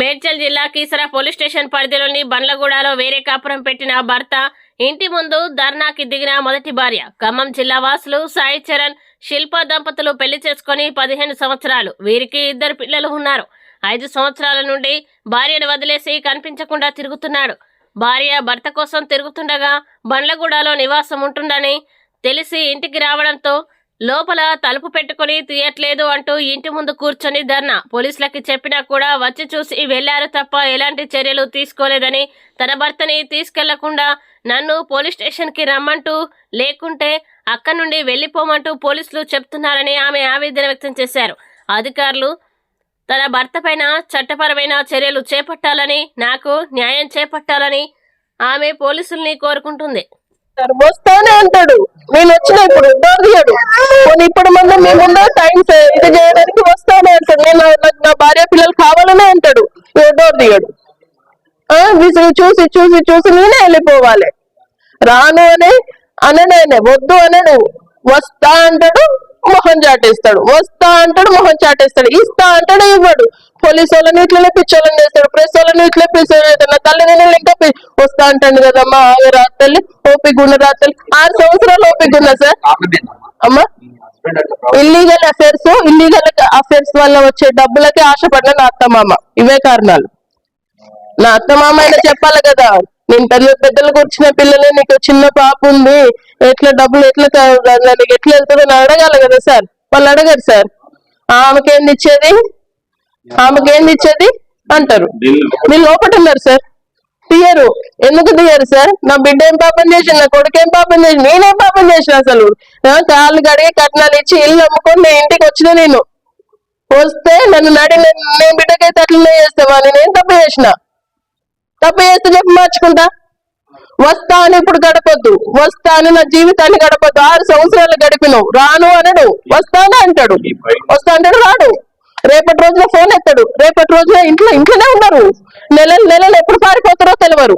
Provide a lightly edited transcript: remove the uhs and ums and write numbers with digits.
మేడ్చల్ జిల్లా Keesara police station పరిధిలోని బండ్లగూడలో వేరే కాపురం పెట్టిన భర్త ఇంటి ముందు ధర్నాకి దిగిన మొదటి భార్య. ఖమ్మం జిల్లా వాసులు సాయి చరణ్, శిల్ప దంపతులు పెళ్లి చేసుకుని 15 సంవత్సరాలు. వీరికి 2 పిల్లలు ఉన్నారు. 5 సంవత్సరాల నుండి భార్యను వదిలేసి కనిపించకుండా తిరుగుతున్నాడు. భార్య భర్త కోసం తిరుగుతుండగా బండ్లగూడలో నివాసం ఉంటుందని తెలిసి ఇంటికి రావడంతో లోపల తలుపు పెట్టుకుని తీయట్లేదు అంటూ ఇంటి ముందు కూర్చొని ధర్నా. పోలీసులకి చెప్పినా కూడా వచ్చి చూసి వెళ్లారు తప్ప ఎలాంటి చర్యలు తీసుకోలేదని, తన భర్తని తీసుకెళ్లకుండా నన్ను పోలీస్ స్టేషన్ కి రమ్మంటూ లేకుంటే అక్కడి నుండి వెళ్లిపోమంటూ పోలీసులు చెప్తున్నారని ఆమె ఆవేదన వ్యక్తం చేశారు. అధికారులు తన భర్త పైన చట్టపరమైన చర్యలు చేపట్టాలని, నాకు న్యాయం చేపట్టాలని ఆమె పోలీసుల్ని కోరుకుంటుంది. వస్తానే అంటాడు, నేను వచ్చిన ఇప్పుడు డోర్ తీయడు. ఇప్పుడు మనం మేముందో టైం ఇది చేయడానికి వస్తానే అంటాడు. నేను నా భార్య పిల్లలు కావాలనే అంటాడు, డోర్ తీయడు. చూసి చూసి చూసి నేనే వెళ్ళిపోవాలి. రాను అని అనడానే, వద్దు అనడు. వస్తా అంటాడు, మొహం చాటేస్తాడు. వస్తా అంటాడు, మొహం చాటేస్తాడు. ఇస్తా అంటాడు, ఇవ్వడు. పోలీసు వాళ్ళని ఇట్లనే పిచ్చోళ్ళని చేస్తాడు, ప్రెస్ వాళ్ళని ఇట్లా పిచ్చోళ్ళు. నా తల్లి నేను ఇంకా వస్తా అంటాడు కదమ్మా. రాత్రి ఓపిక ఉన్న రాత్రి 6 సంవత్సరాలు ఓపిక ఉన్నా సార్. అమ్మా, ఇల్లీగల్ అఫేర్స్ వల్ల వచ్చే డబ్బులకి ఆశపడిన నా అత్తమామ. ఇవే కారణాలు. నా అత్తమామ అయినా చెప్పాలి కదా, నేను పెద్దలకు వచ్చిన పిల్లలే, నీకు చిన్న పాప ఉంది, ఎట్లా డబ్బులు ఎట్లా వెళ్తుందో అని అడగాలి కదా సార్. వాళ్ళు అడగారు సార్. ఆమెకేంది ఇచ్చేది అంటారు. మీరు లోపల ఉన్నారు సార్, తీయరు. ఎందుకు తీయరు సార్? నా బిడ్డ ఏం పాపం చేసి, నా కొడుకు ఏం పాపం చేసి, నేనేం పాపం చేసిన? అసలు కాళ్ళు కడిగి కట్నాలు ఇచ్చి ఇల్లు అమ్ముకొని నేను ఇంటికి వచ్చిన. నేను వస్తే నన్ను నేను బిడ్డకైతే అట్లనే చేస్తావా? నేనేం తప్పు చేసిన? తప్పు చేస్తే చెప్పి మార్చుకుంటా. వస్తా అని ఇప్పుడు గడపొద్దు, వస్తా అని నా జీవితాన్ని గడపొద్దు. 6 సంవత్సరాలు గడిపినావు, రాను అనడు. వస్తానే అంటాడు, వస్తా అంటాడు, రాడు. రేపటి రోజున ఫోన్ ఎత్తాడు, రేపటి రోజున ఇంట్లోనే ఉన్నారు. నెలలు ఎప్పుడు పారిపోతారో తెలియరు.